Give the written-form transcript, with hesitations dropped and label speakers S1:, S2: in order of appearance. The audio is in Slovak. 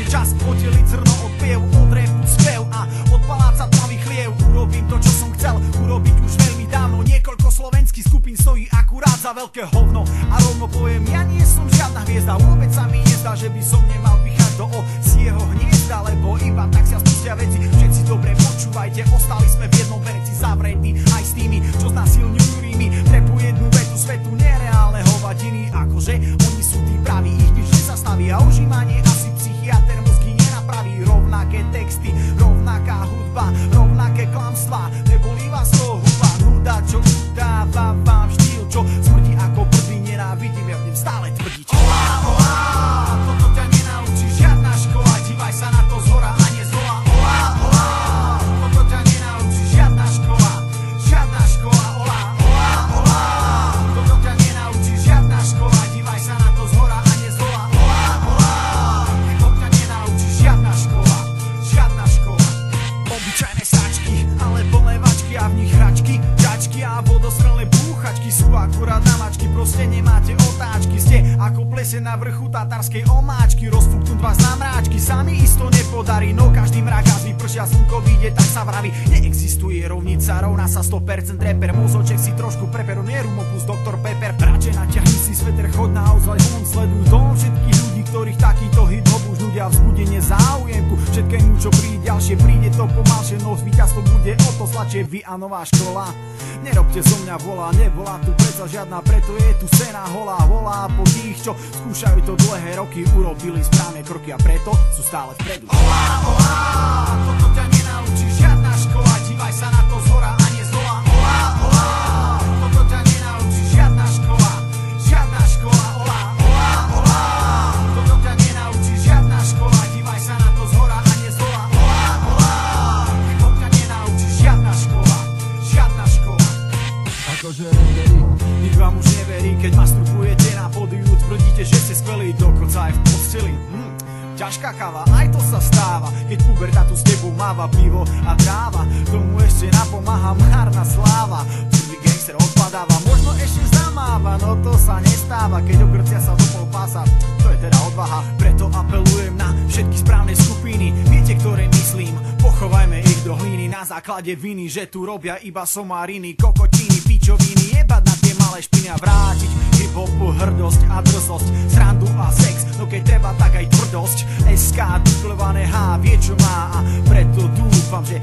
S1: Čas oddeliť zrno od piev, od repu spev a od paláca tmavých chliev. Urobím to, čo som chcel urobiť už veľmi dávno. Niekoľko slovenských skupín stojí akurát za veľké hovno. A rovno poviem, ja nie som žiadna hviezda. Vôbec sa mi nezdá, že by som nemal pichať do osieho hniezda, lebo iba tak sa spustia veci. Všetci dobre počúvajte, ostali sme v jednom verci zavretí aj s tými, čo znasilňujú rímy. Prepu jednu vetu svetu, nereálne hovadiny. Akože oni sú tí praví, ich nič nezastaví. A užívanie asi psychiater mozgy nenapraví. Rovnaké texty, rovnaká hudba, rovnaké klamstvá. Nebolí vás to huba, nuda, čo udáva vám štýl, čo smrdí ako prvý, nenávidím, ja budem stále tvrdiť. Olá, olá, toto ťa nenaučí žiadna škola, dívaj sa na to zhora a nie zdola. Olá, olá, toto ťa nenaučí žiadna škola, olá, olá, olá, toto ťa nenaučí žiadna škola, dívaj sa na to zhora a nie zdola. Olá, olá, toto ťa nenaučí žiadna škola. Obyčajné sačky, ale plné vačky a v nich hračky, čačky a vodostrelné búchačky sú akurát na mačky, proste nemáte otáčky. Ste ako plese na vrchu tatarskej omáčky, rozfúknú vás na mráčky, sami isto nepodarí, no každý mrákaz vypršia, slnko vyjde, tak sa vraví. Neexistuje rovnica, rovná sa 100% reper, mozoček si trošku preper, nie rumopus, doktor Pepper. Radšej natiahni si sveter, choď na ozvaj von, sleduj dom všetkých ľudí, ktorých takýto hip-hop už nudia, vzbudenie záujemku, všetkému čo príde ďalšie, príde to pomalšie, no víťazstvo bude o to sladšie. Vy a nová škola, nerobte zo mňa volá, nebola tu predsa žiadna, preto je tu scéna holá, volá po tých, čo skúšajú to dlhé roky, urobili správne kroky a preto sú stále vpredu. Olá, olá, toto ťa nenaučí žiadna škola, dívaj sa na to zhora a nie zdola. Olá, olá, toto ťa nenaučí žiadna škola, olá, olá, olá, toto ťa nenaučí žiadna škola, dívaj sa na to zhora a nie zdola. Olá, olá, toto ťa nenaučí žiadna škola. Akože neverí, nik vám už neverí, keď masturbujete na pódiu, tvrdíte, že ste skvelí, dokonca aj v posteli. Ťažká káva, aj to sa stáva, keď puberta tu s tebou máva pivo a tráva. Tomu ešte napomáha márna sláva, prvý gangster odpadáva, možno ešte zamáva, no to sa nestáva, keď okrcia sa do polpása, to je teda odvaha. Preto apelujem na všetky správne skupiny, viete, ktoré myslím, pochovajme ich do hlíny na základe viny, že tu robia iba somáriny, kokotiny, pičoviny, jebať na tie malé špiny a vrátiť hip-hopu hrdosť a drzosť, srandu a sex, no keď treba, tak aj tvrdosť. SK, duplevané H, vie čo má a preto dúfam, že